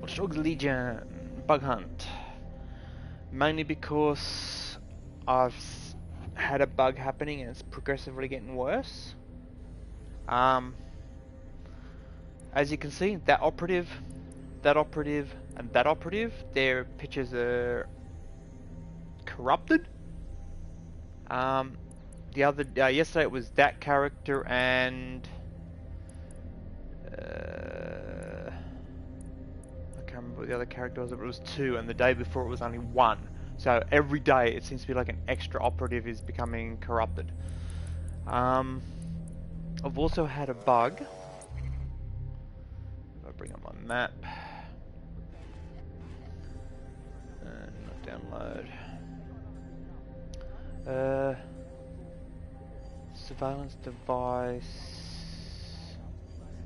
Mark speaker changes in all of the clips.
Speaker 1: Watchdogs Legion bug hunt. Mainly because I've had a bug happening and it's progressively getting worse. As you can see, that operative, and that operative, their pictures are corrupted. Yesterday it was that character and I can't remember what the other character was, but it was two, and the day before it was only one. So every day it seems to be like an extra operative is becoming corrupted. I've also had a bug. If I bring up my map and not download. Surveillance device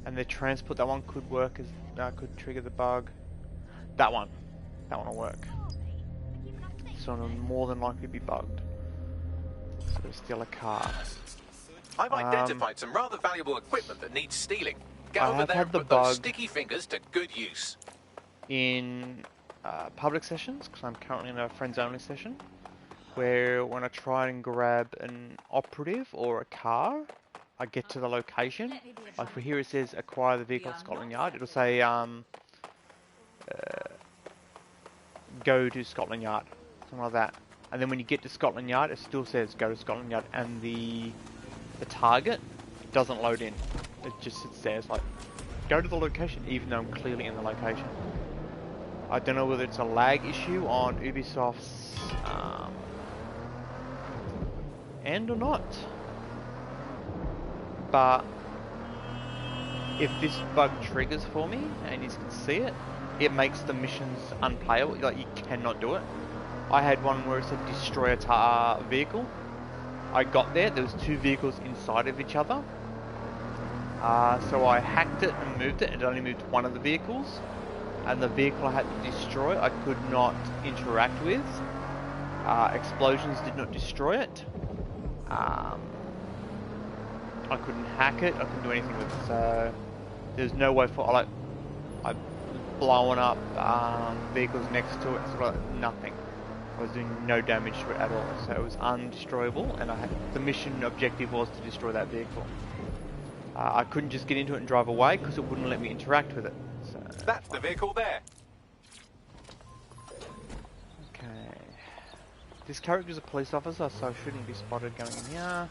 Speaker 1: and the transport. That one could work as could trigger the bug. That one will work. So it'll more than likely be bugged. So there's still a car.
Speaker 2: I've identified some rather valuable equipment that needs stealing. Get
Speaker 1: I
Speaker 2: over
Speaker 1: have
Speaker 2: there
Speaker 1: had
Speaker 2: and
Speaker 1: the
Speaker 2: put those
Speaker 1: bug
Speaker 2: sticky fingers to good use.
Speaker 1: in public sessions, because I'm currently in a friends only session, where when I try and grab an operative or a car, I get to the location. Like for here it says acquire the vehicle at Scotland Yard. It'll say go to Scotland Yard, something like that. And then when you get to Scotland Yard, it still says go to Scotland Yard, and the target doesn't load in. It just sits there. It's like go to the location, even though I'm clearly in the location. I don't know whether it's a lag issue on Ubisoft's end or not, but if this bug triggers for me, and you can see it, it makes the missions unplayable. Like, you cannot do it. I had one where it said destroy a vehicle. I got there was two vehicles inside of each other. So I hacked it and moved it. It only moved one of the vehicles. And the vehicle I had to destroy, I could not interact with. Explosions did not destroy it. I couldn't hack it. I couldn't do anything with it. So there's no way for I blowing up vehicles next to it. So nothing. I was doing no damage to it at all. So it was undestroyable, and the mission objective was to destroy that vehicle. I couldn't just get into it and drive away because it wouldn't let me interact with it. So
Speaker 2: that's the vehicle there.
Speaker 1: Okay. This character's a police officer, so I shouldn't be spotted going in here.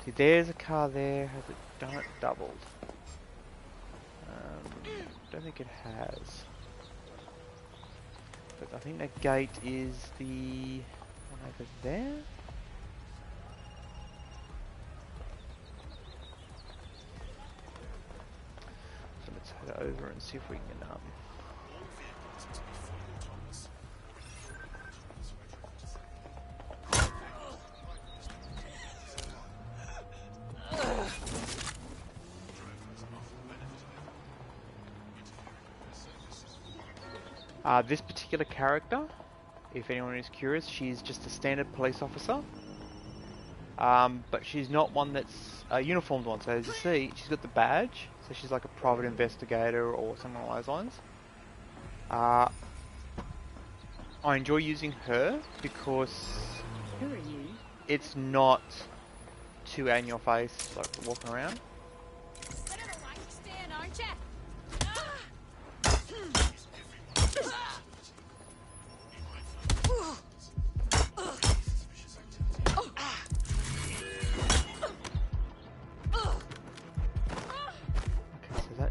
Speaker 1: See, there's a car there. Has it done it doubled? Don't think it has. But I think that gate is the one over there. So let's head over and see if we can this particular character, if anyone is curious, she's just a standard police officer. But she's not one that's a uniformed one. So as you see, she's got the badge. So she's like a private investigator or something along those lines. I enjoy using her because it's not too in your face, like walking around.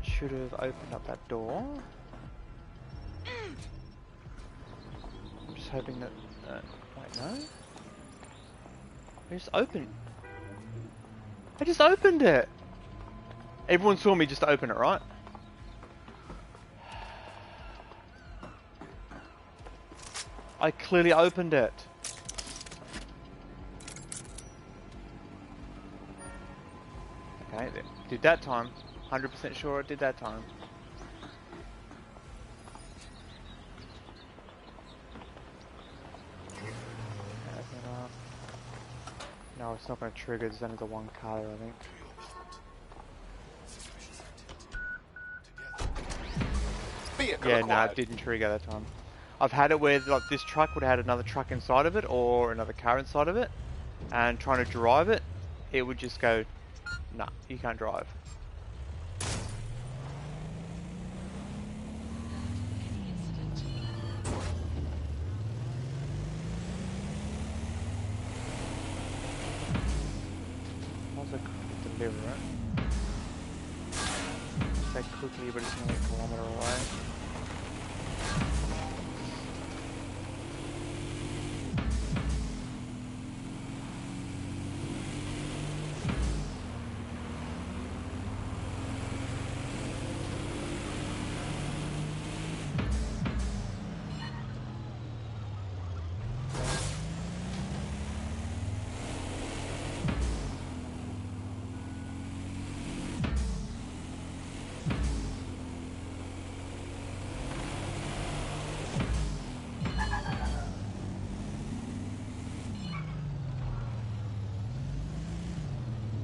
Speaker 1: Should have opened up that door. I'm just hoping that... wait, no? I just opened... I just opened it! Everyone saw me just open it, right? I clearly opened it. Okay, did that time. 100% sure it did that time. No, it's not going to trigger. There's only the one car there, I think.
Speaker 2: vehicle
Speaker 1: Yeah, no,
Speaker 2: acquired.
Speaker 1: it didn't trigger that time. I've had it where like this truck would have had another truck inside of it or another car inside of it, and trying to drive it, it would just go, nah, you can't drive. How's it deliver it? Say quickly, but it's only a kilometre away.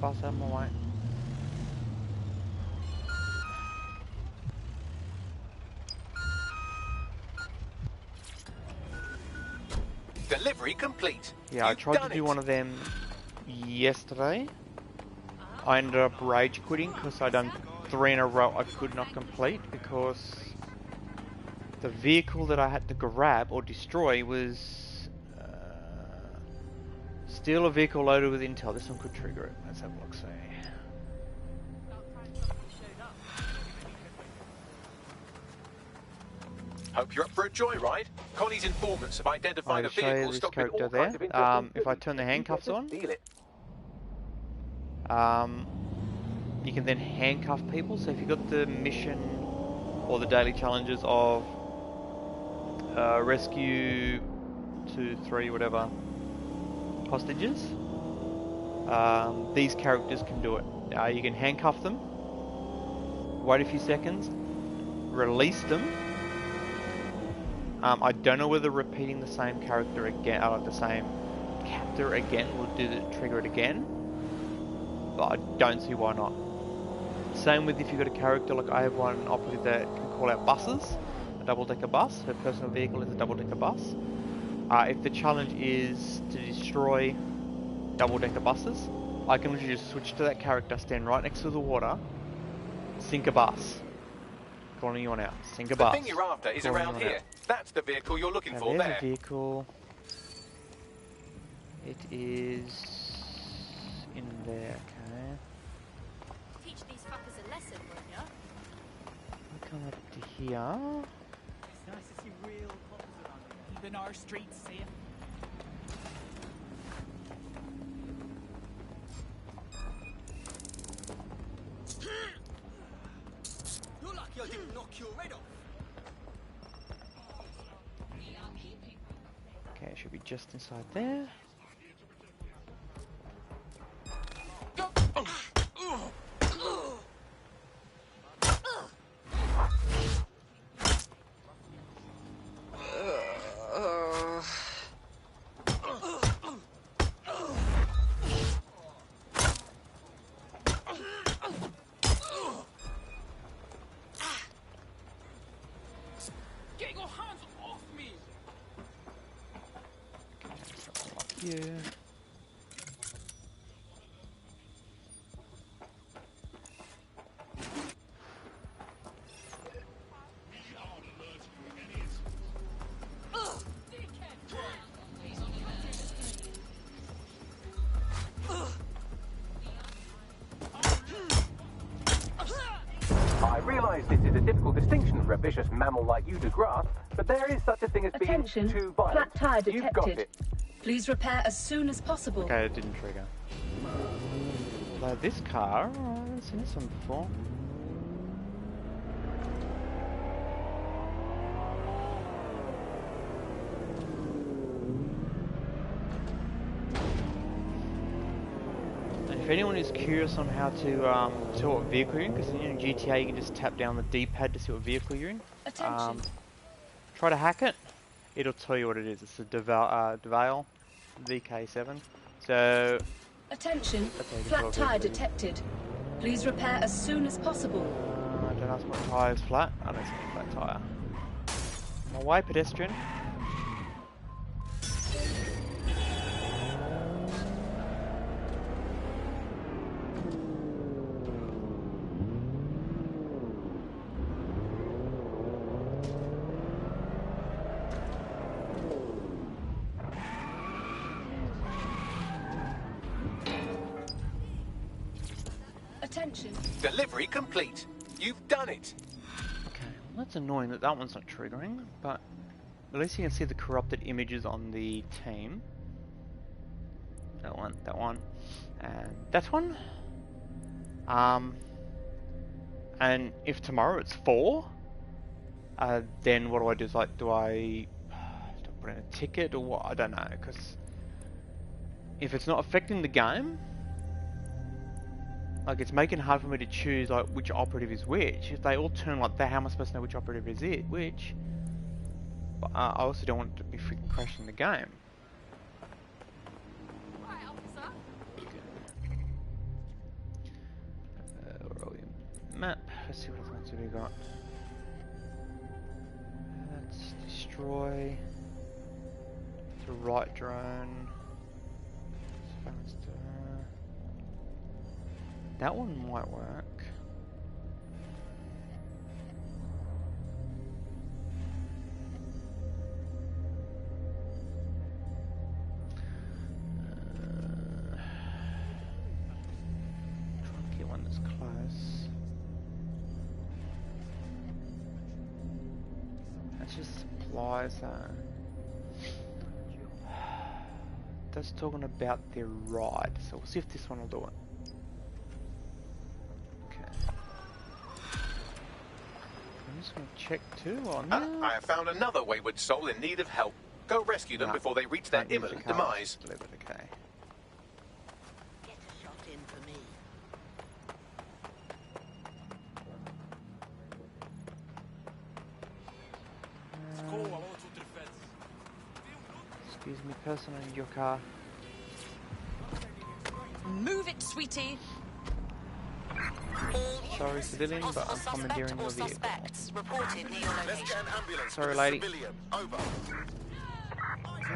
Speaker 1: Pass out my way.
Speaker 2: Delivery complete.
Speaker 1: Yeah, I tried to do one of them yesterday. I ended up rage quitting because I done 3 in a row I could not complete because the vehicle that I had to grab or destroy was still a vehicle loaded with intel. This one could trigger it. Let's have a look, see.
Speaker 2: Hope you're up for a joyride. Connie's informants have identified a
Speaker 1: Show you
Speaker 2: vehicle
Speaker 1: this
Speaker 2: stocked with
Speaker 1: character
Speaker 2: all
Speaker 1: there.
Speaker 2: kinds of interesting
Speaker 1: If I
Speaker 2: goodies.
Speaker 1: turn the handcuffs on,
Speaker 2: Steal it.
Speaker 1: you can then handcuff people. So if you got the mission or the daily challenges of rescue 2, 3, whatever hostages, these characters can do it. You can handcuff them, wait a few seconds, release them. I don't know whether repeating the same character again, the same captor again, will trigger it again, but I don't see why not. Same with if you've got a character, like I have one operative that can call out buses, a double-decker bus. Her personal vehicle is a double-decker bus. If the challenge is to destroy double-decker buses, I can literally just switch to that character, stand right next to the water, sink a bus. Calling anyone out, sink a bus.
Speaker 2: The thing you're after is around here. That's the vehicle you're looking for there.
Speaker 1: There's a vehicle. It is in there, okay.
Speaker 3: Teach these fuckers a lesson, won't ya?
Speaker 1: We'll come up to here.
Speaker 4: It's nice to see real cops around here, keeping our streets safe. You're lucky I didn't knock your head off.
Speaker 1: Okay, it should be just inside there.
Speaker 4: Get your hands off me!
Speaker 1: Yeah.
Speaker 2: I realise this is a difficult distinction for a vicious mammal like you to grasp, but there is such a thing as
Speaker 5: Attention,
Speaker 2: being too violent.
Speaker 5: flat tire
Speaker 2: You've got
Speaker 5: detected.
Speaker 2: it.
Speaker 5: Please repair as soon as possible.
Speaker 1: Okay, it didn't trigger. Although this car, I haven't seen this one before. And if anyone is curious on how to see what vehicle you're in, because in GTA you can just tap down the D-pad to see what vehicle you're in.
Speaker 5: Attention.
Speaker 1: Try to hack it. It'll tell you what it is. It's a DeVale VK7. So
Speaker 5: Attention,
Speaker 1: okay,
Speaker 5: flat
Speaker 1: control
Speaker 5: tire
Speaker 1: vehicle.
Speaker 5: detected. Please repair as soon as possible.
Speaker 1: I don't Don't ask my tyre's flat. I don't see any flat tyre. My way, pedestrian.
Speaker 5: Attention.
Speaker 2: Delivery complete. You've done it.
Speaker 1: Okay, well, that's annoying that that one's not triggering, but at least you can see the corrupted images on the team. That one, and that one. And if tomorrow it's 4, then what do I do? Is like, do I put in a ticket or what? I don't know, because if it's not affecting the game, like it's making it hard for me to choose like which operative is which. If they all turn like that, how am I supposed to know which operative is it? Which? But I also don't want it to be freaking crashing the game.
Speaker 3: Right, officer.
Speaker 1: Where are we? Map. Let's see what other ones have we got. Let's destroy the right drone. That one might work. Try and get one that's close. That's just supplies though. That's talking about their ride, so we'll see if this one will do it. I'm just going to check too on that.
Speaker 2: I have found another wayward soul in need of help. Go rescue them before they reach their imminent demise.
Speaker 1: Delivered, okay.
Speaker 6: Get a shot in for me.
Speaker 1: Excuse me, person in your car.
Speaker 5: Move it, sweetie.
Speaker 1: Sorry, civilian, but I'm commandeering your vehicle.
Speaker 6: Reported near your location.
Speaker 1: Sorry, lady.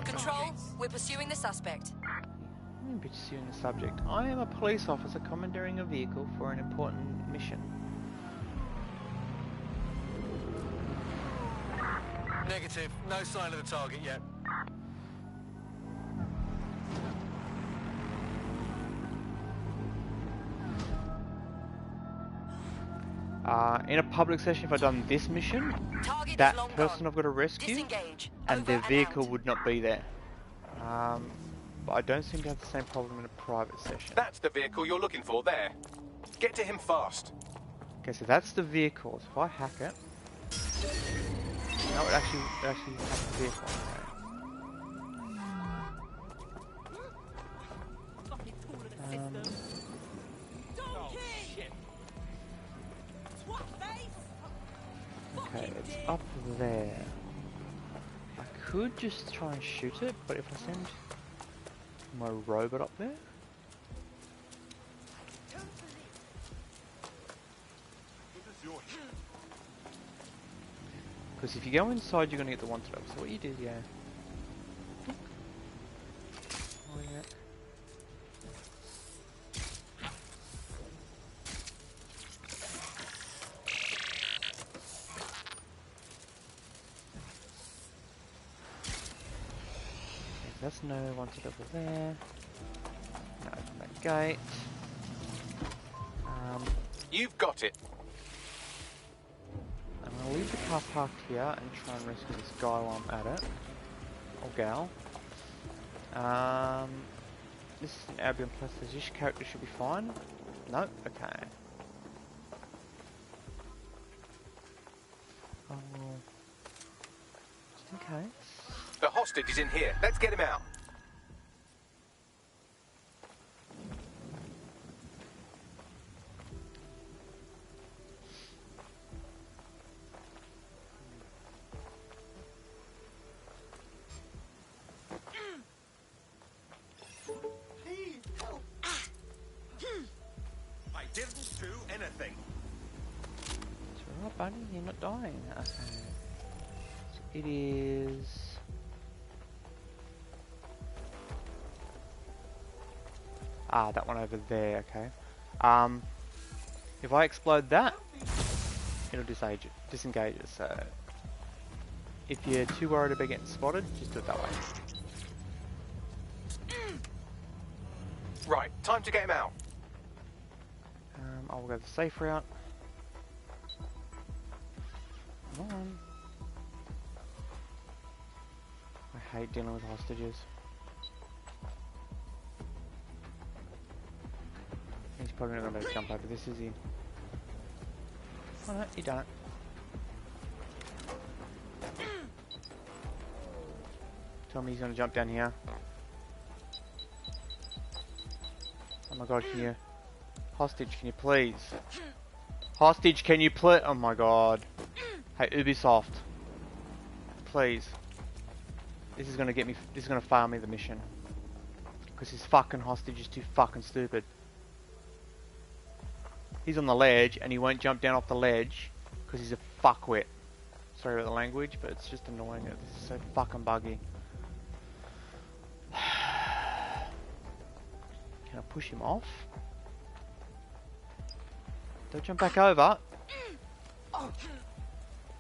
Speaker 5: Control, we're pursuing the suspect.
Speaker 1: I'm pursuing the subject. I am a police officer commandeering a vehicle for an important mission.
Speaker 7: Negative. No sign of the target yet.
Speaker 1: In a public session, if I'd done this mission,
Speaker 6: Target
Speaker 1: that
Speaker 6: is long
Speaker 1: person
Speaker 6: gone.
Speaker 1: I've got to rescue,
Speaker 6: Disengage.
Speaker 1: and
Speaker 6: Over
Speaker 1: their vehicle
Speaker 6: out.
Speaker 1: would not be there. But I don't seem to have the same problem in a private session.
Speaker 2: That's the vehicle you're looking for there. Get to him fast.
Speaker 1: Okay, so that's the vehicle. So if I hack it, no, it actually has the vehicle.
Speaker 3: Fucking tool of the system.
Speaker 1: Okay, it's up there. I could just try and shoot it, but if I send my robot up there, because if you go inside, you're gonna get the wanted up. So what you do, yeah. Oh yeah. That's no wanted over there. No, open that gate.
Speaker 2: You've got it.
Speaker 1: I'm gonna leave the car parked here and try and rescue this guy while I'm at it. Or gal. This is an Albion Plus. This character should be fine. No? Okay. Oh, just in case.
Speaker 2: The hostage is in here. Let's get him out.
Speaker 7: I didn't do anything.
Speaker 1: Alright, buddy, you're not dying. Okay. So it is... Ah, that one over there, okay. If I explode that, it'll disengage it, so... If you're too worried about getting spotted, just do it that way.
Speaker 2: Right, time to get him out.
Speaker 1: I'll go the safe route. Come on. I hate dealing with hostages. He's probably not going to be able to jump over this, is he? Oh no, he done it. Tell me he's going to jump down here. Oh my god, can you... Hostage, can you please? Hostage, can you please? Oh my god. Hey, Ubisoft. Please. This is going to get me... This is going to fail me the mission. Because his fucking hostage is too fucking stupid. He's on the ledge and he won't jump down off the ledge because he's a fuckwit. Sorry about the language, but it's just annoying. This is so fucking buggy. Can I push him off? Don't jump back over.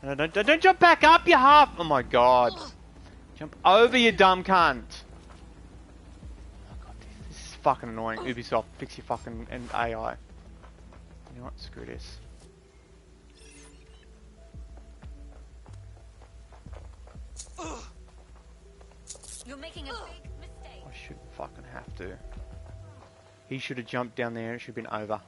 Speaker 1: No, don't jump back up, you half. Oh my god. Jump over, you dumb cunt. Oh god, this is fucking annoying. Ubisoft, fix your fucking AI. You know what? Screw this.
Speaker 3: You're making a big mistake.
Speaker 1: I shouldn't fucking have to. He should have jumped down there. It should have been over.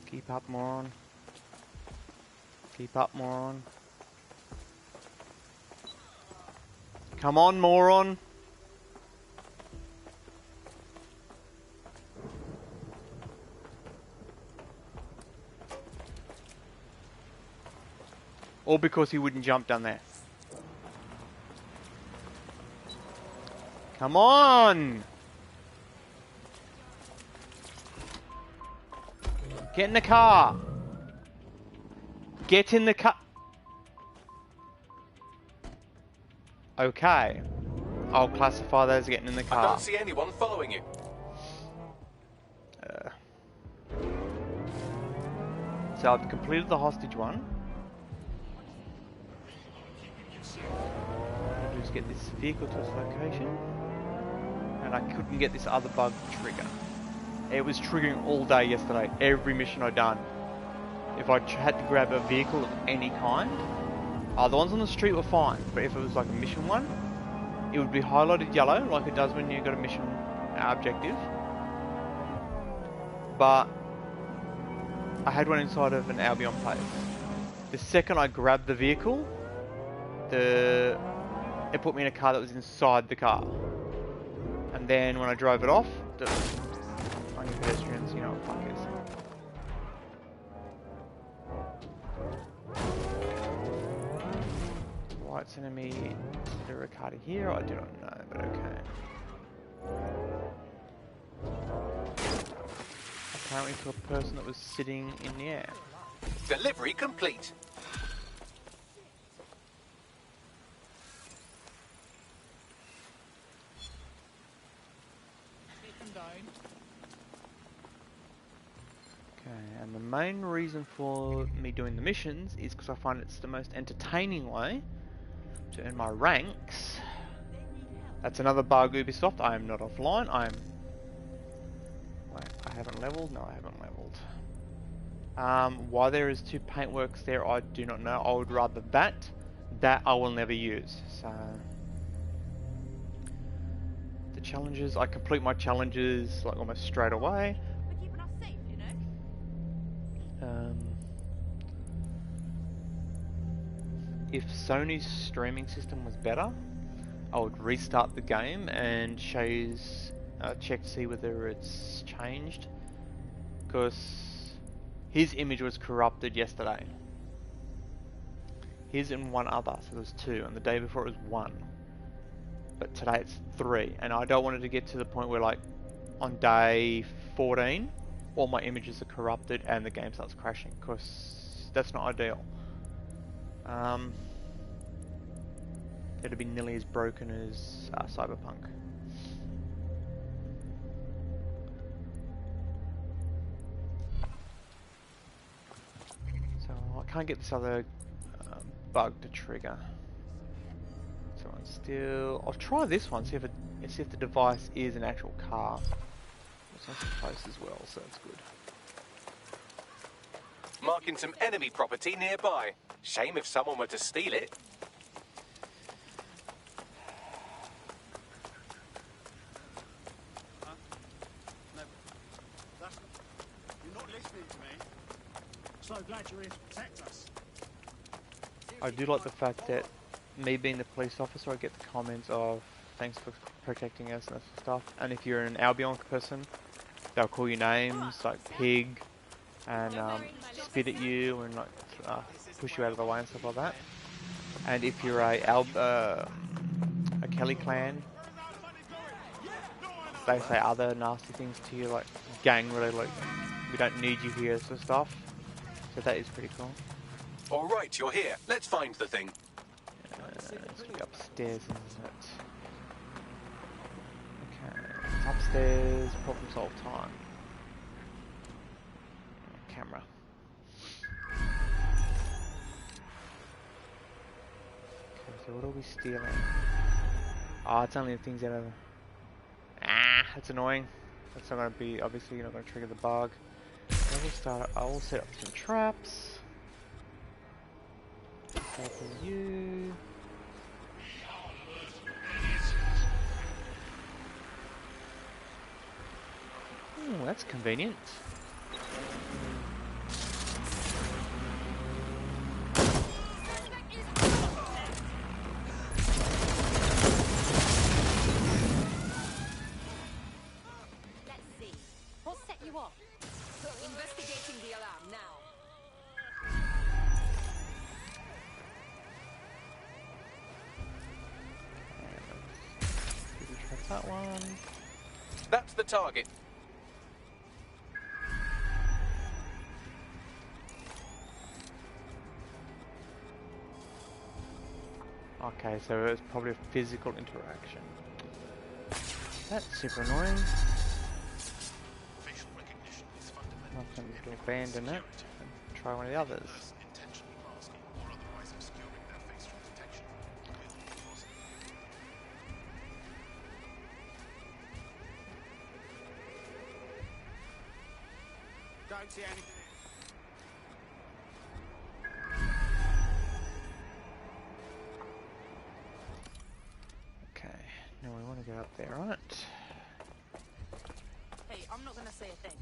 Speaker 1: Keep up, moron. Keep up, moron. Come on, moron. All because he wouldn't jump down there. Come on! Get in the car! Get in the car! Okay. I'll classify those as getting in the
Speaker 2: I
Speaker 1: car.
Speaker 2: don't see anyone following you.
Speaker 1: So I've completed the hostage one. Just get this vehicle to its location. And I couldn't get this other bug trigger. It was triggering all day yesterday, every mission I'd done. If I had to grab a vehicle of any kind, the ones on the street were fine, but if it was like a mission one, it would be highlighted yellow, like it does when you got a mission objective. But I had one inside of an Albion place. The second I grabbed the vehicle, it put me in a car that was inside the car. And then when I drove it off, the fucking pedestrians, you know what fuck is. Why it's sending me to the Ricardo here, I do not know, but okay. Apparently to a person that was sitting in the air.
Speaker 2: Delivery complete.
Speaker 1: Okay, and the main reason for me doing the missions is because I find it's the most entertaining way to earn my ranks. That's another bug, Ubisoft. I am not offline. I haven't leveled. No, I haven't leveled. Why there is 2 paintworks there, I do not know. I would rather that I will never use. So the challenges, I complete my challenges like almost straight away.
Speaker 3: We're keeping us safe, you know?
Speaker 1: If Sony's streaming system was better, I would restart the game and check to see whether it's changed, because his image was corrupted yesterday. His and one other, so there was 2, and the day before it was 1. But today it's 3, and I don't want it to get to the point where like on day 14, all my images are corrupted and the game starts crashing, because that's not ideal. It'll be nearly as broken as Cyberpunk. So I can't get this other bug to trigger. So I'm still. I'll try this one. See if the device is an actual car. It's nice and close as well, so that's good.
Speaker 2: Marking some enemy property nearby. Shame if someone were to steal it.
Speaker 4: No. You're not listening to me. So glad you're here to protect us.
Speaker 1: I do like the fact that me being the police officer, I get the comments of thanks for protecting us and that sort of stuff. And if you're an Albion person, they'll call you names like pig and spit at you and like push you out of the way and stuff like that. And if you're a Kelly clan, they say other nasty things to you, like gang related, like we don't need you here, sort of stuff. So that is pretty cool.
Speaker 2: All right, you're here. Let's find the thing.
Speaker 1: Let's be upstairs, isn't it? Okay, upstairs, problem solve time. Camera. Okay, so what are we stealing? Oh, it's only the things out of... that's annoying. That's not going to be, obviously you're not going to trigger the bug. I will set up some traps. For you. Oh, that's convenient.
Speaker 5: Let's see. What set you off? Investigating the alarm now.
Speaker 1: That one.
Speaker 2: That's the target.
Speaker 1: Okay, so it's probably a physical interaction. That's super annoying.
Speaker 8: Facial recognition is fundamental.
Speaker 1: I'm going to abandon it and try one of the others.
Speaker 8: Intentionally masking or otherwise obscuring their face from detection will be possible.
Speaker 4: Don't see anything.
Speaker 1: Okay, now we want to get up there, right?
Speaker 5: Hey, I'm not gonna say a thing.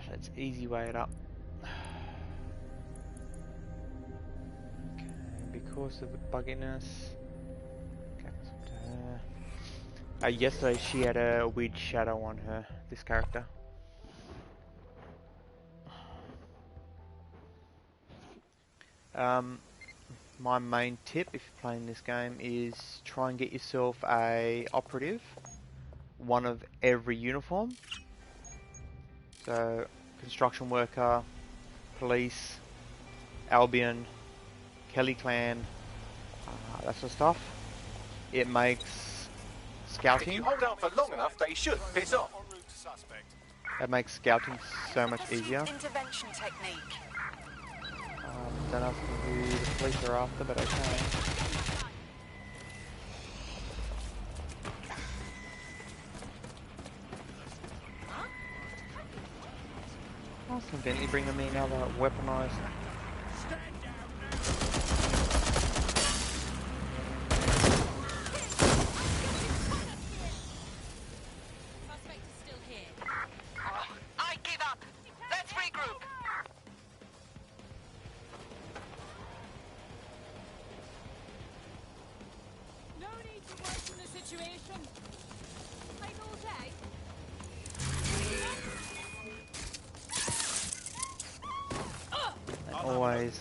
Speaker 1: Let's easy way it up. Okay, because of the bugginess. Okay, that's up to her. Yesterday she had a weird shadow on her, this character. My main tip if you're playing this game is try and get yourself a operative, one of every uniform. So construction worker, police, Albion, Kelly clan, that sort of stuff. It makes
Speaker 2: If you
Speaker 1: scouting.
Speaker 2: hold out for long enough, they should piss off.
Speaker 8: En route to suspect.
Speaker 1: It makes scouting so much easier.
Speaker 5: Intervention technique.
Speaker 1: Don't ask me who the police are after, but okay. I'll conveniently bring them in now that weaponized.
Speaker 5: Suspect is still here. I give up. Let's regroup.
Speaker 3: No need to worsen the situation. Like all day.
Speaker 1: Always.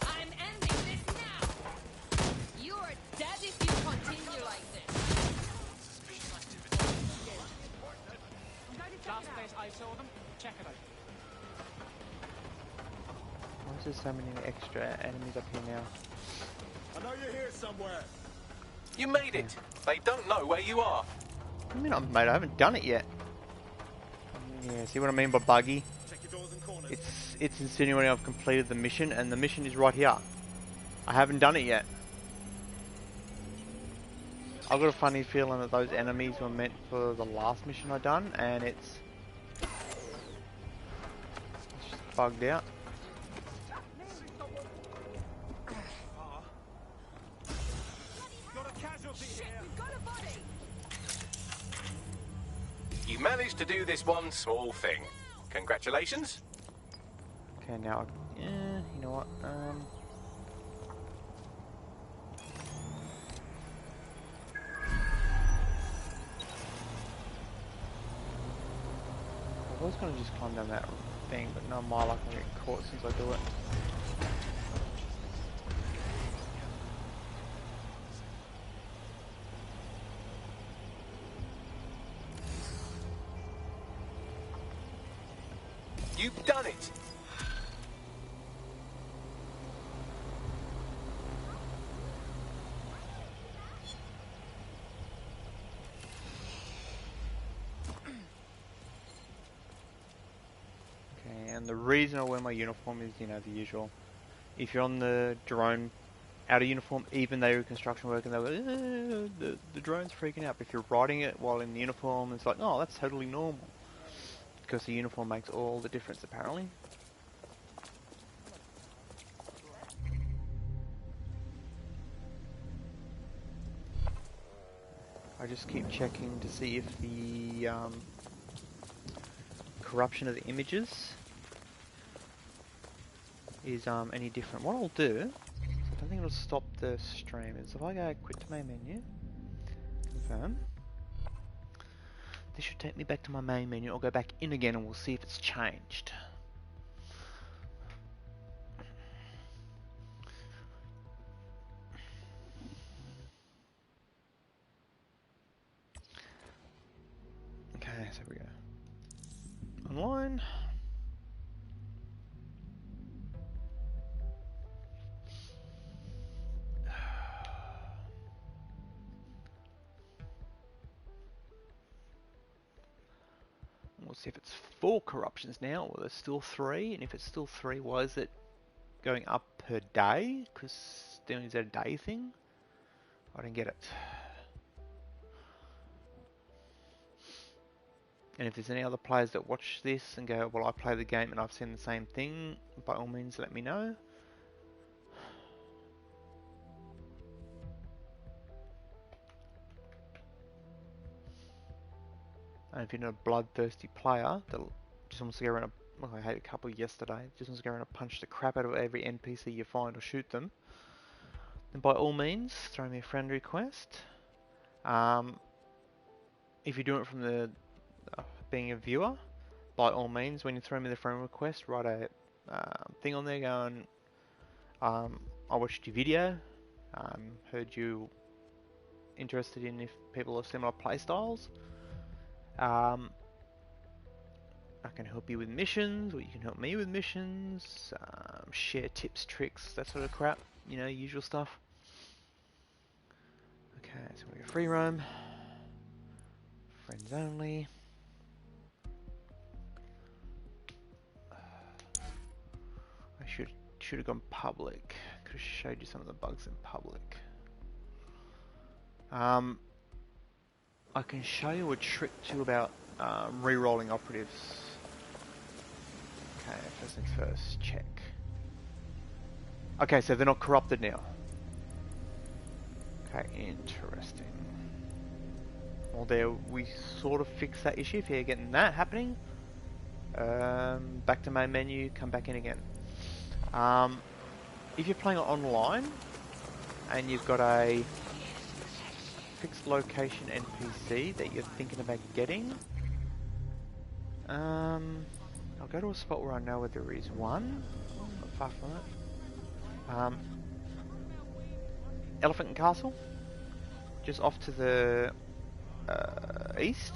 Speaker 3: I'm ending this now. You're dead if you continue.
Speaker 4: saw them? Check it out.
Speaker 1: Why is there so many extra enemies up here now?
Speaker 7: I know you're here somewhere.
Speaker 2: You made it. They don't know where you are.
Speaker 1: I mean, mate, I haven't done it yet. Yeah, see what I mean by buggy?
Speaker 7: Check your doors and corners.
Speaker 1: It's insinuating I've completed the mission, and the mission is right here. I haven't done it yet. I've got a funny feeling that those enemies were meant for the last mission I done, and it's just bugged out.
Speaker 7: Got a casualty here.
Speaker 3: We've got a body!
Speaker 2: You managed to do this one small thing. Congratulations.
Speaker 1: Okay, now, yeah, you know what? I was gonna just climb down that thing, but no, my luck, I'm getting caught since I do it.
Speaker 2: You've done it.
Speaker 1: Okay, and the reason I wear my uniform is, you know, the usual. If you're on the drone out of uniform, even though you're a construction worker, they'll go, the drone's freaking out. But if you're riding it while in the uniform, it's like, oh, that's totally normal. Because the uniform makes all the difference, apparently. I just keep checking to see if the corruption of the images is any different. What I'll do, I don't think it'll stop the stream, is if I go quit to main menu, confirm, this should take me back to my main menu. I'll go back in again and we'll see if it's changed. Okay, so we go online. We'll see if it's 4 corruptions now, or there's still 3, and if it's still 3, why is it going up per day? Because is that a day thing? I don't get it. And if there's any other players that watch this and go, well, I play the game and I've seen the same thing, by all means let me know. And if you're not a bloodthirsty player that just wants to go around, well, I had a couple yesterday, just wants to go around and punch the crap out of every NPC you find or shoot them, then by all means, throw me a friend request. If you're doing it from the being a viewer, by all means, when you throw me the friend request, write a thing on there going, I watched your video, heard you interested in if people have similar playstyles. I can help you with missions, or you can help me with missions, share tips, tricks, that sort of crap, you know, usual stuff. Okay, so we go free roam, friends only. I should have gone public. Could have showed you some of the bugs in public. I can show you a trick too about re-rolling operatives. Okay, first things first, check. Okay, so they're not corrupted now. Okay, interesting. Well, there we sort of fixed that issue. If you're getting that happening, back to main menu, come back in again. If you're playing online and you've got a fixed location NPC that you're thinking about getting, I'll go to a spot where I know where there is one, not far from it. Elephant and Castle, just off to the east.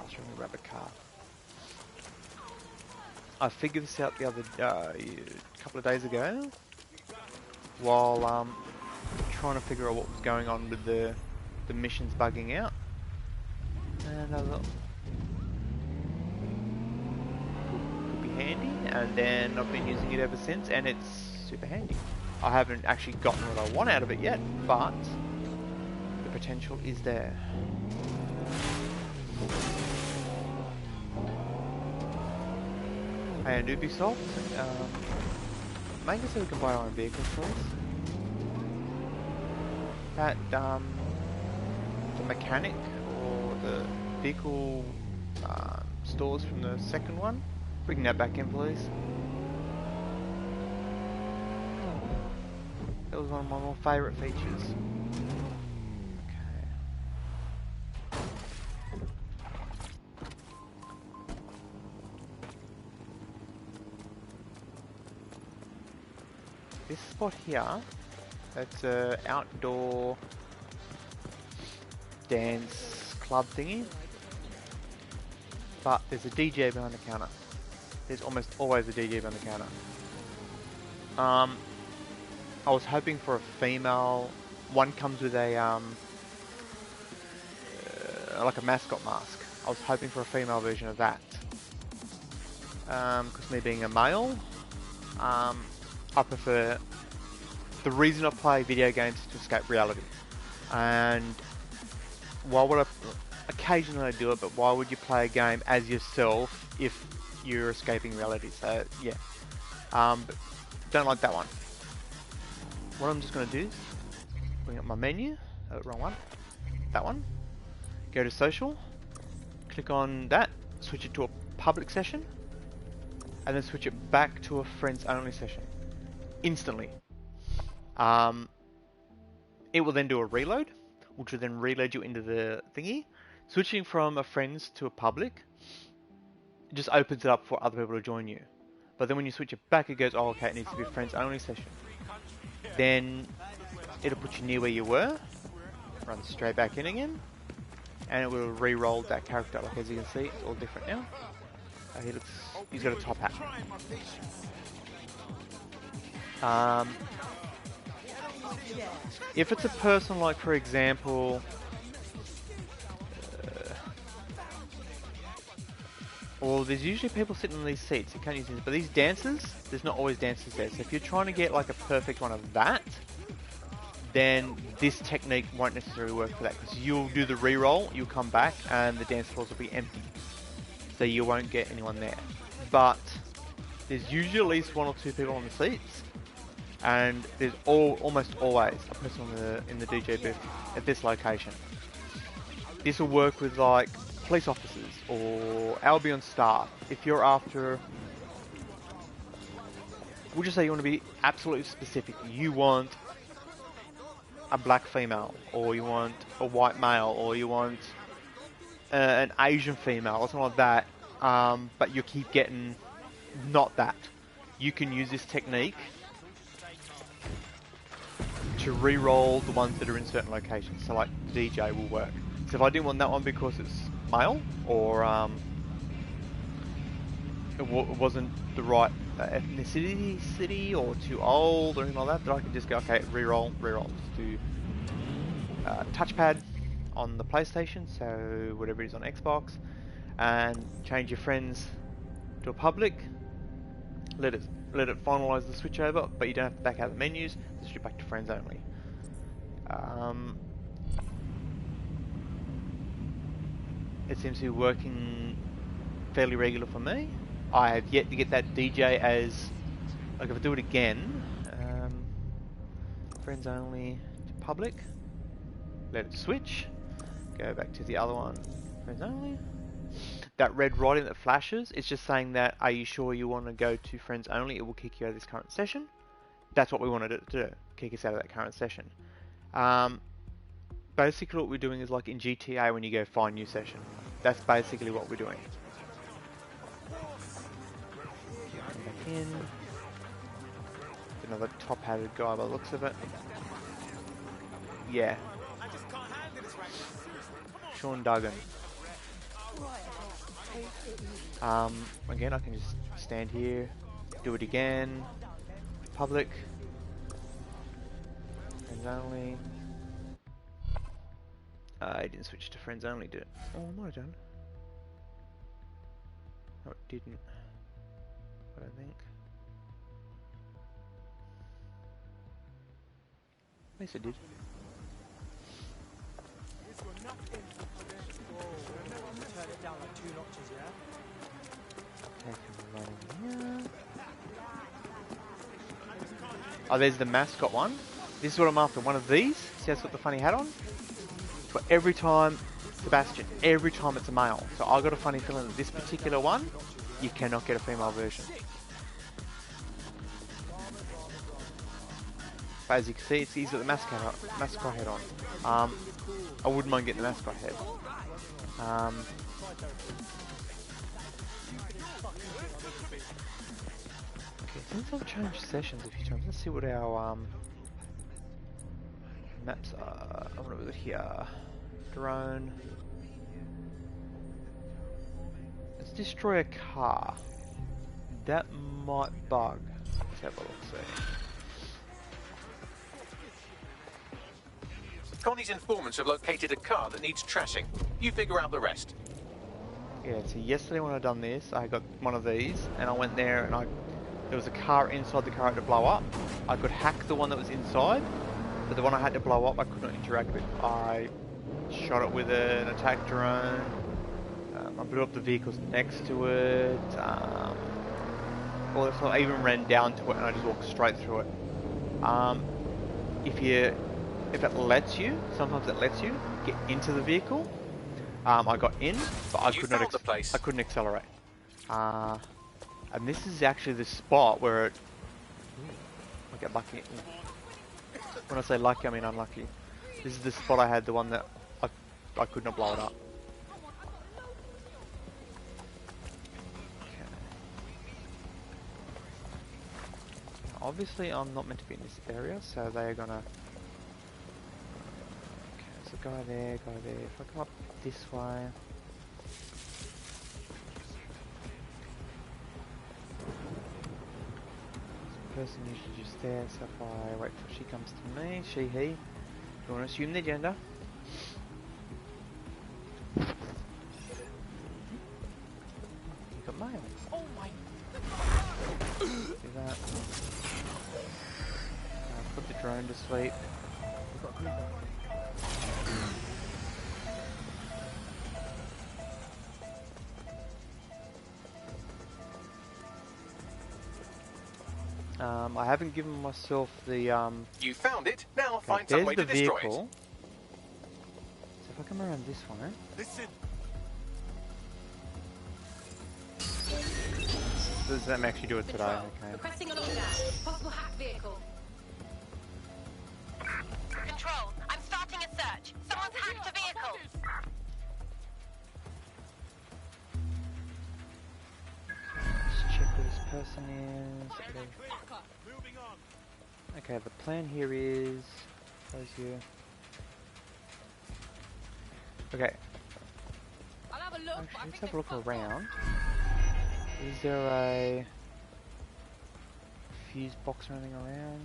Speaker 1: faster and grab a car. I figured this out the other couple of days ago while trying to figure out what was going on with the missions bugging out, and I thought could be handy, and then I've been using it ever since, and it's super handy. I haven't actually gotten what I want out of it yet, but the potential is there. Hey, and Ubisoft, make it so we can buy our own vehicles, please. That, the mechanic or the vehicle stores from the second one, bring that back in, please. That was one of my more favourite features. Okay. This spot here, that's a outdoor dance club thingy, but there's a DJ behind the counter. There's almost always a DJ behind the counter. I was hoping for a female. One comes with a like a mascot mask. I was hoping for a female version of that. Because me being a male, I prefer. The reason I play video games is to escape reality. And why would I? Occasionally I do it, but why would you play a game as yourself if you're escaping reality? So yeah, but don't like that one. What I'm just going to do is bring up my menu, wrong one, that one, go to social, click on that, switch it to a public session, and then switch it back to a friends only session, instantly. It will then do a reload, which will then reload you into the thingy. Switching from a friends to a public, it just opens it up for other people to join you. But then when you switch it back, it goes, oh okay, it needs to be a friends only session. Then it'll put you near where you were, run straight back in again, and it will re-roll that character. Like as you can see, it's all different now. He's got a top hat. If it's a person like, for example, well, there's usually people sitting on these seats. You can't use these, but these dancers, there's not always dancers there. So if you're trying to get like a perfect one of that, then this technique won't necessarily work for that, because you'll do the re-roll, you'll come back, and the dance floors will be empty. So you won't get anyone there. But there's usually at least one or two people on the seats, and there's almost always a person in the DJ booth at this location. This will work with like police officers or Albion staff. If you're after, we'll just say you want to be absolutely specific. You want a black female, or you want a white male, or you want an Asian female, or something like that. But you keep getting not that. You can use this technique to re-roll the ones that are in certain locations. So like DJ will work. So if I didn't want that one because it's male, or it wasn't the right ethnicity, or too old, or anything like that, then I can just go, okay, re-roll. Just do touchpad on the PlayStation, so whatever it is on Xbox, and change your friends to a public. Let it finalize the switch over, but you don't have to back out the menus. Switch it back to friends only. It seems to be working fairly regular for me. I have yet to get that DJ as, like, if I do it again, friends only to public, let it switch, go back to the other one, friends only. That red writing that flashes, it's just saying that, are you sure you want to go to friends only? It will kick you out of this current session. That's what we wanted it to do, kick us out of that current session. Basically what we're doing is like in GTA when you go find new session. That's basically what we're doing. Come back in. Another top-hatted guy by the looks of it. Yeah. Sean Duggan. Again, I can just stand here, do it again. Public. Friends only. I didn't switch to friends only, did it? Oh, I might have done. No, it didn't. I don't think. Yes, it did.
Speaker 4: Turn it down like 2 notches, yeah?
Speaker 1: Oh, there's the mascot one. This is what I'm after. One of these. See, that's got the funny hat on. But every time, Sebastian, every time it's a male. So I got a funny feeling that this particular one, you cannot get a female version. But as you can see, he's got the mascot head on. I wouldn't mind getting the mascot head. Okay, since I've changed sessions a few times, let's see what our maps are. I'm gonna go here. Drone. Let's destroy a car. That might bug. Let's have a look. See.
Speaker 2: Connie's informants have located a car that needs trashing. You figure out the rest.
Speaker 1: Yeah, so yesterday when I done this, I got one of these, and I went there and there was a car inside the car I had to blow up. I could hack the one that was inside, but the one I had to blow up I could not interact with. I shot it with an attack drone. I blew up the vehicles next to it. Also, I even ran down to it and I just walked straight through it. If it lets you, sometimes it lets you get into the vehicle. I got in, but I couldn't accelerate. And this is actually the spot where I get lucky. When I say lucky, I mean unlucky. This is the spot I had the one that I could not blow it up. Okay. Obviously, I'm not meant to be in this area, so they are gonna. Okay, so guy there. If I come up this way. Person usually just there, so if I wait till she comes to me, she, he, you want to assume their gender. You got male.
Speaker 3: Oh my.
Speaker 1: Do that. Put the drone to sleep. We've got I haven't given myself the
Speaker 2: You found it. Now
Speaker 1: okay,
Speaker 2: find some way to
Speaker 1: there's the
Speaker 2: destroy
Speaker 1: vehicle.
Speaker 2: it.
Speaker 1: So if I come around this way,
Speaker 7: Listen.
Speaker 1: does that actually do it today? Okay.
Speaker 3: Requesting a lockdown. Possible hack vehicle.
Speaker 5: Control, I'm starting a search. Someone's hacked a vehicle.
Speaker 1: Let's check who this person is.
Speaker 7: Moving on.
Speaker 1: Okay, the plan here is close here. Okay,
Speaker 3: I'll have a look.
Speaker 1: actually,
Speaker 3: but I
Speaker 1: let's
Speaker 3: think
Speaker 1: have a
Speaker 3: they
Speaker 1: look
Speaker 3: fucked
Speaker 1: around.
Speaker 3: off.
Speaker 1: Is there a fuse box or anything around?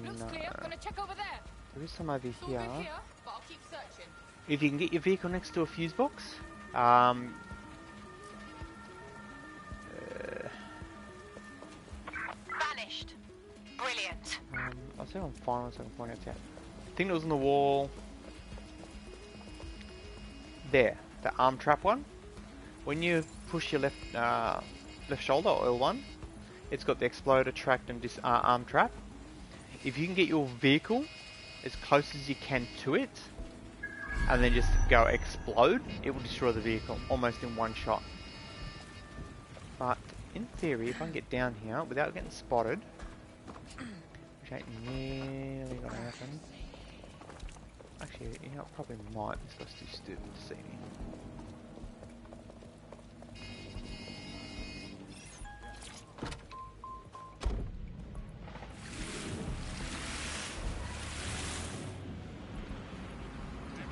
Speaker 3: Looks
Speaker 1: No.
Speaker 3: clear. Gonna check over there.
Speaker 1: There is some over
Speaker 3: It's all
Speaker 1: here.
Speaker 3: good here, but I'll keep searching.
Speaker 1: If you can get your vehicle next to a fuse box,
Speaker 5: Vanished. Brilliant.
Speaker 1: I'll see if I'm fine so I can point it out. I think it was on the wall. There, the arm trap one. When you push your left shoulder or L1, it's got the exploder, tracked, and arm trap. If you can get your vehicle as close as you can to it, and then just go explode, it will destroy the vehicle almost in one shot. But in theory, if I can get down here without getting spotted, which ain't nearly gonna happen. Actually, you know, it probably might. This guy's too stupid to see me.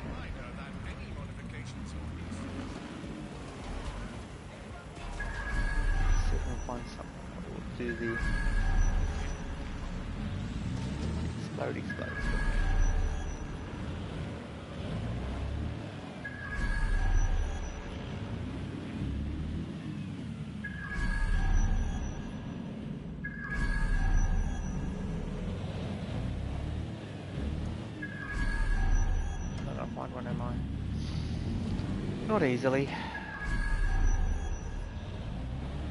Speaker 8: Reminder that any modifications on these
Speaker 1: do the explode. I don't find one, am I? Not easily.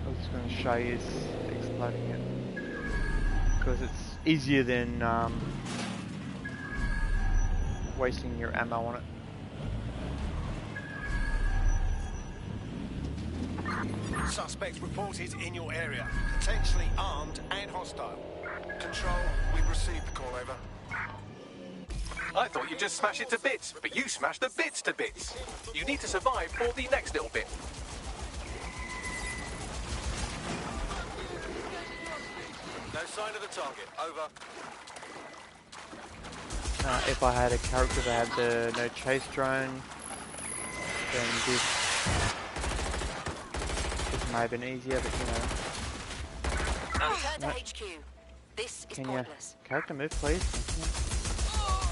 Speaker 1: I was just going to show you exploding it because it's easier than wasting your ammo on it.
Speaker 8: Suspect reported in your area. Potentially armed and hostile. Control, we've received the call, over.
Speaker 2: I thought you'd just smash it to bits, but you smashed the bits to bits. You need to survive for the next little bit.
Speaker 8: No sign of the target, over.
Speaker 1: If I had a character that had the no chase drone, then this may have been easier, but you know.
Speaker 6: Return to HQ. This is
Speaker 1: Can
Speaker 6: pointless.
Speaker 1: your character move, please?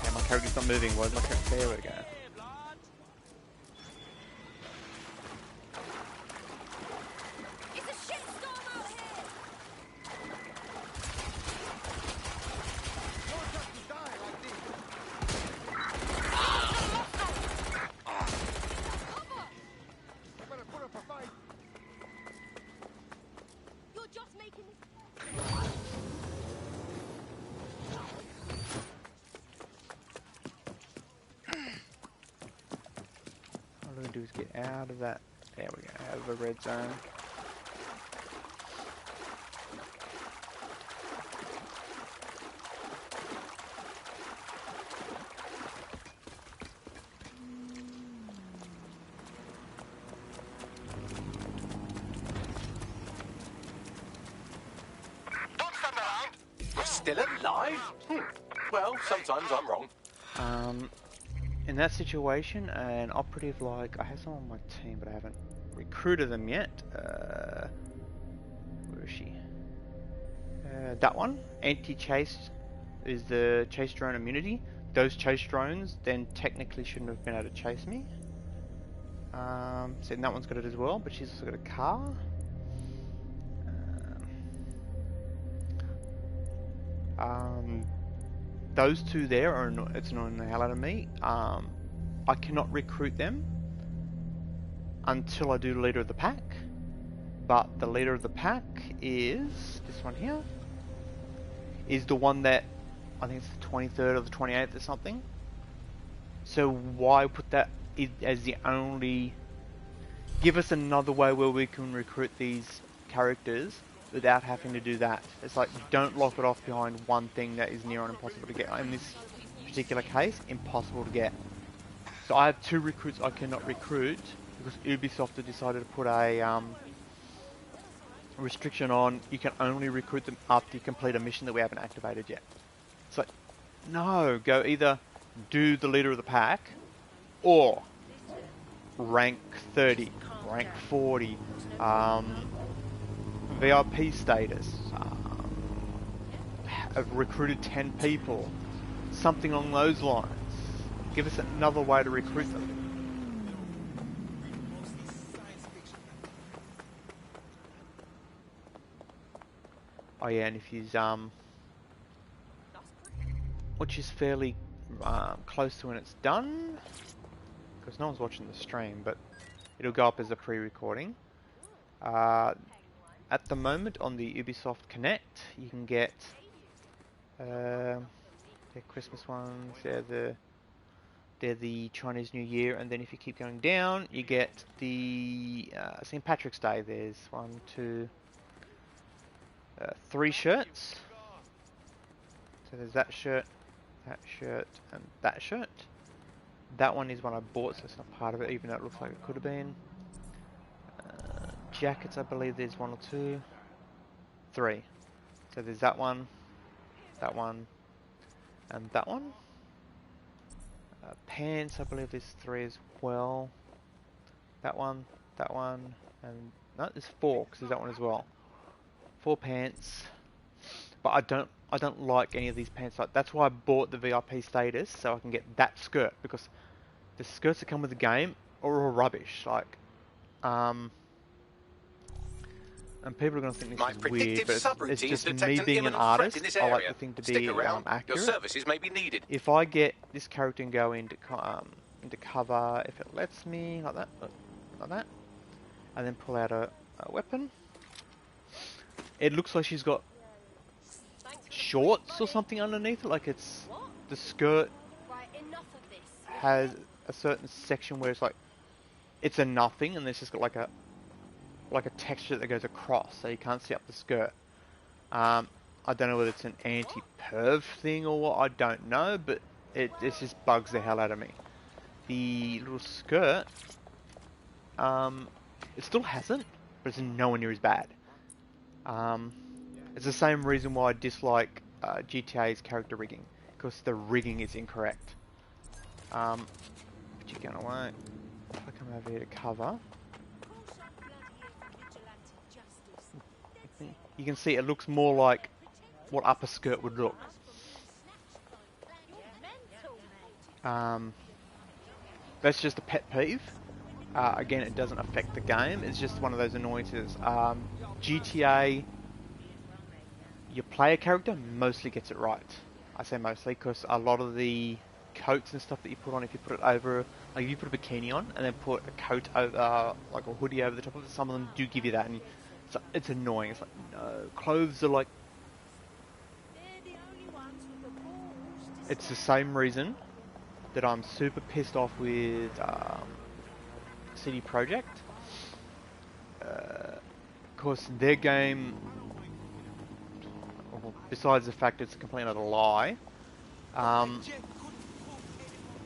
Speaker 1: Okay, my character's not moving. Where's my character? There we go.
Speaker 3: It's a shitstorm out here! You're just making this...
Speaker 1: All I'm gonna do is get out of that. There we go, out of the red zone.
Speaker 2: Don't stand around. You're still alive? Well, sometimes I'm wrong.
Speaker 1: In that situation, an operative like I have someone on my team, but I haven't recruited them yet. Where is she? That one, anti-chase, is the chase drone immunity. Those chase drones then technically shouldn't have been able to chase me. So that one's got it as well, but she's also got a car. Those two there are it's annoying the hell out of me. I cannot recruit them until I do the leader of the pack. But the leader of the pack is this one here. Is the one that I think it's the 23rd or the 28th or something. So why put that as the only? Give us another way where we can recruit these characters without having to do that. It's like, don't lock it off behind one thing that is near on impossible to get. In this particular case, impossible to get. So I have two recruits I cannot recruit because Ubisoft have decided to put a restriction on you can only recruit them after you complete a mission that we haven't activated yet. It's like, no, go either do the leader of the pack or rank 30, rank 40, VIP status, have recruited 10 people, something along those lines. Give us another way to recruit them. Oh yeah, and if you which is fairly close to when it's done, because no one's watching the stream, but it'll go up as a pre-recording. At the moment on the Ubisoft Connect, you can get their Christmas ones, they're the Chinese New Year, and then if you keep going down, you get the St. Patrick's Day. There's 3 shirts. So there's that shirt, and that shirt. That one is one I bought, so it's not part of it, even though it looks like it could have been. Jackets, I believe there's 1 or 2. 3. So there's that one, and that one. Pants, I believe there's 3 as well. That one, and no, there's 4 because there's that one as well. 4 pants, but I don't like any of these pants. Like, that's why I bought the VIP status, so I can get that skirt, because the skirts that come with the game are all rubbish. Like, and people are going to think
Speaker 2: My
Speaker 1: this is weird,
Speaker 2: predictive
Speaker 1: but it's
Speaker 2: subroutines
Speaker 1: just
Speaker 2: detect
Speaker 1: me
Speaker 2: an
Speaker 1: being an
Speaker 2: imminent threat
Speaker 1: artist.
Speaker 2: in this
Speaker 1: I like
Speaker 2: area.
Speaker 1: the thing to
Speaker 2: Stick
Speaker 1: be
Speaker 2: around. Your
Speaker 1: accurate.
Speaker 2: services may be needed.
Speaker 1: If I get this character and go into cover, if it lets me, like that, and then pull out a weapon, it looks like she's got shorts or something underneath it. Like, it's the skirt
Speaker 3: Right, enough of this.
Speaker 1: has a certain section where it's like it's a nothing, and there's just got like a texture that goes across, so you can't see up the skirt. I don't know whether it's an anti-perv thing or what. I don't know, but it just bugs the hell out of me. The little skirt, it still hasn't, but it's nowhere near as bad. It's the same reason why I dislike GTA's character rigging, because the rigging is incorrect. But you're going away. If I come over here to cover, you can see it looks more like what upper skirt would look. That's just a pet peeve. Again, it doesn't affect the game. It's just one of those annoyances. GTA, your player character mostly gets it right. I say mostly because a lot of the coats and stuff that you put on, if you put it over, like if you put a bikini on and then put a coat over, like a hoodie over the top of it, some of them do give you that, and it's annoying. It's like, no, clothes are like, it's the same reason that I'm super pissed off with CD Projekt. Of course, their game, besides the fact it's a complete utter lie,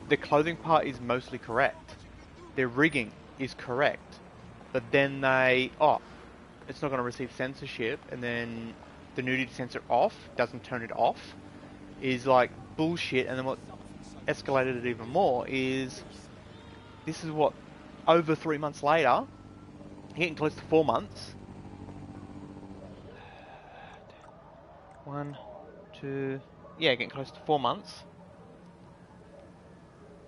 Speaker 1: the clothing part is mostly correct. Their rigging is correct, but then it's not going to receive censorship, and then the nudity censor doesn't turn it off, is like bullshit. And then what escalated it even more is, this is what, over 3 months later, getting close to 4 months. 1, 2, yeah, getting close to 4 months.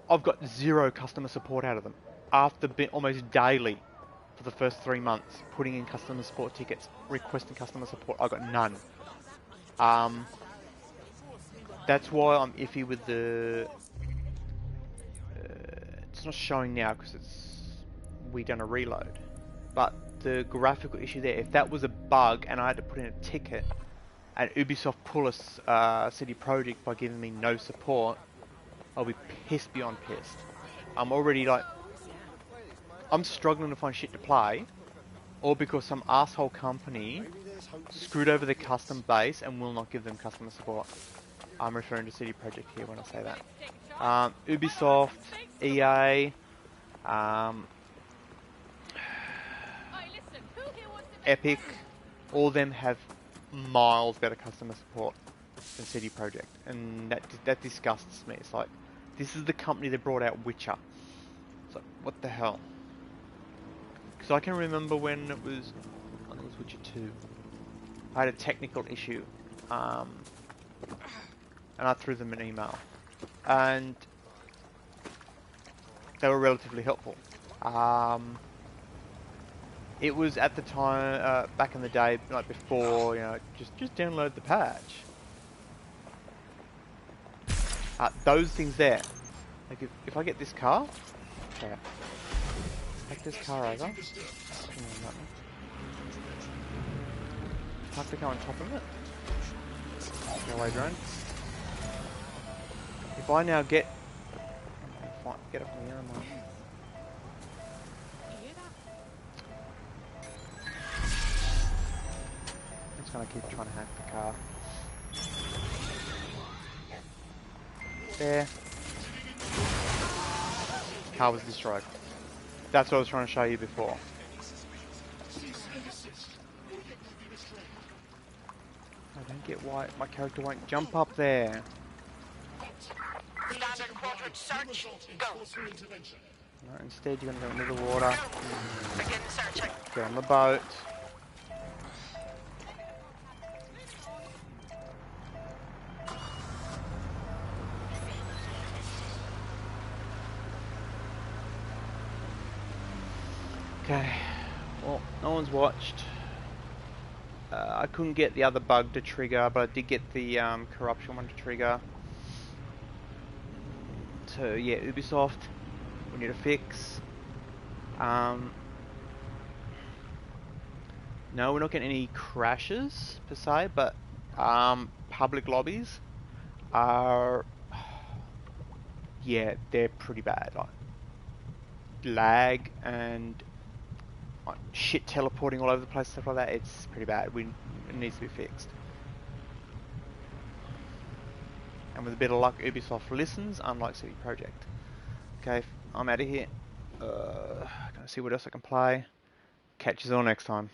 Speaker 1: I've got 0 customer support out of them. After being almost daily for the first 3 months, putting in customer support tickets, requesting customer support, I got none. That's why I'm iffy with the... it's not showing now because we done a reload. But the graphical issue there, if that was a bug and I had to put in a ticket, and Ubisoft pull a CD Projekt by giving me no support, I'll be pissed beyond pissed. I'm already like, I'm struggling to find shit to play, or because some asshole company screwed over the custom base and will not give them customer support. I'm referring to CD Projekt here when I say that. Ubisoft, EA, Epic, all of them have miles better customer support than CD Projekt, and that disgusts me. It's like, this is the company that brought out Witcher. It's like, what the hell? Because I can remember when it was, I think it was Witcher 2. I had a technical issue, and I threw them an email, and they were relatively helpful. It was at the time, back in the day, like before, you know, just download the patch. Those things there. Like if I get this car, okay, take this car over. Park the car on top of it. Go away, drone. If I now get it from here, am I? I'm just gonna keep trying to hack the car. There. Car was destroyed. That's what I was trying to show you before. I don't get why my character won't jump up there.
Speaker 5: Standard quadrant search. Go.
Speaker 1: No, instead you're gonna go into the water.
Speaker 5: Begin searching.
Speaker 1: Get on the boat. Okay, well, no one's watched. I couldn't get the other bug to trigger, but I did get the corruption one to trigger. So yeah, Ubisoft, we need a fix. No, we're not getting any crashes per se, but public lobbies are, yeah, they're pretty bad. Like lag and shit teleporting all over the place, stuff like that. It's pretty bad. It needs to be fixed. And with a bit of luck, Ubisoft listens, unlike CD Projekt. Okay, I'm out of here. Gonna see what else I can play. Catch you all next time.